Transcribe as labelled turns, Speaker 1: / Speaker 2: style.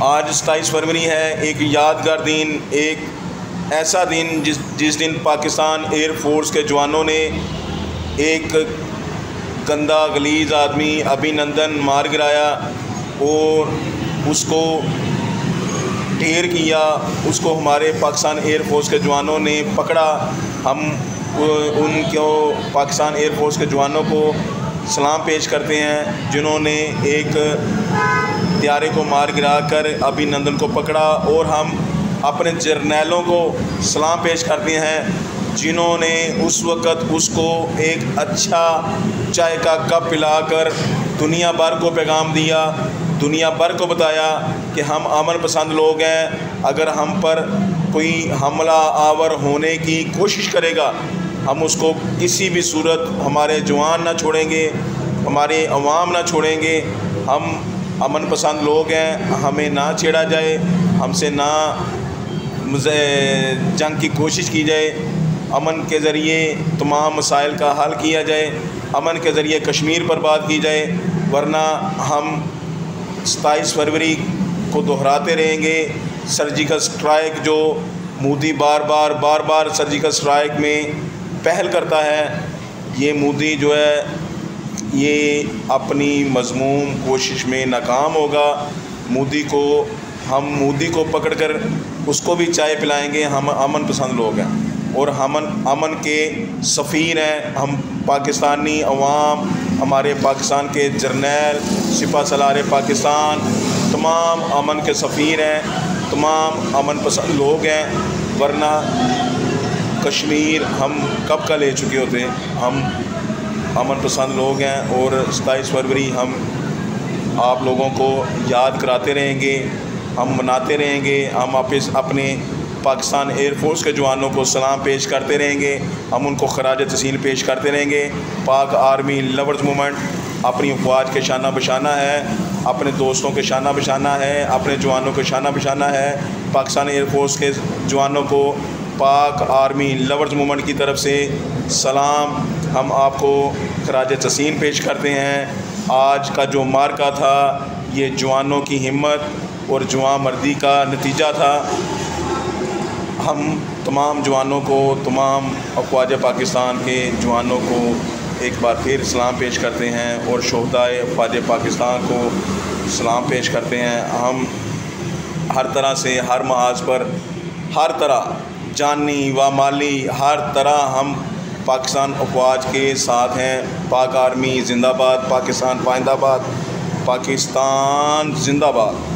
Speaker 1: आज 27 फरवरी है, एक यादगार दिन, एक ऐसा दिन जिस दिन पाकिस्तान एयर फोर्स के जवानों ने एक गंदा गलीज़ आदमी अभिनंदन मार गिराया और उसको ढेर किया। उसको हमारे पाकिस्तान एयर फोर्स के जवानों ने पकड़ा। हम उनको पाकिस्तान एयर फोर्स के जवानों को सलाम पेश करते हैं जिन्होंने एक त्यारे को मार गिरा कर अभिनंदन को पकड़ा, और हम अपने जर्नैलों को सलाम पेश करते हैं जिन्होंने उस वक़्त उसको एक अच्छा चाय का कप पिलाकर दुनिया भर को पैगाम दिया, दुनिया भर को बताया कि हम अमन पसंद लोग हैं। अगर हम पर कोई हमला आवर होने की कोशिश करेगा, हम उसको किसी भी सूरत, हमारे जवान ना छोड़ेंगे, हमारे अवाम ना छोड़ेंगे। हम अमन पसंद लोग हैं, हमें ना छेड़ा जाए, हमसे ना जंग की कोशिश की जाए। अमन के ज़रिए तमाम मसाइल का हल किया जाए, अमन के ज़रिए कश्मीर पर बात की जाए, वरना हम 27 फरवरी को दोहराते रहेंगे। सर्जिकल स्ट्राइक जो मोदी बार बार सर्जिकल स्ट्राइक में पहल करता है, ये मोदी जो है ये अपनी मज़मूम कोशिश में नाकाम होगा। हम मोदी को पकड़कर उसको भी चाय पिलाएंगे। हम अमन पसंद लोग हैं और हम अमन के सफ़ीर हैं। हम पाकिस्तानी अवाम, हमारे पाकिस्तान के जर्नैल, सिपह सलार पाकिस्तान, तमाम अमन के सफ़ीर हैं, तमाम अमन पसंद लोग हैं। वरना कश्मीर हम कब का ले चुके होते। हम अमन पसंद लोग हैं और 27 फरवरी हम आप लोगों को याद कराते रहेंगे, हम मनाते रहेंगे। हम अपने पाकिस्तान एयर फोर्स के जवानों को सलाम पेश करते रहेंगे, हम उनको खराज तहसीन पेश करते रहेंगे। पाक आर्मी लवर्स मूवमेंट अपनी अफवाज के शाना बशाना है, अपने दोस्तों के शाना बशाना है, अपने जवानों के शाना बशाना है। पाकिस्तान एयर फोर्स के जवानों को पाक आर्मी लवर्स मूवमेंट की तरफ से सलाम। हम आपको खराज तहसीन पेश करते हैं। आज का जो मार्का था, ये जवानों की हिम्मत और जवान मर्दी का नतीजा था। हम तमाम जवानों को, तमाम अफवाज पाकिस्तान के जवानों को एक बार फिर सलाम पेश करते हैं और शोहदाए अफवाज पाकिस्तान को सलाम पेश करते हैं। हम हर तरह से, हर महाज पर, हर तरह जानी व माली, हर तरह हम पाकिस्तान अफवाज के साथ हैं। पाक आर्मी जिंदाबाद, पाकिस्तान पाइंदाबाद, पाकिस्तान जिंदाबाद।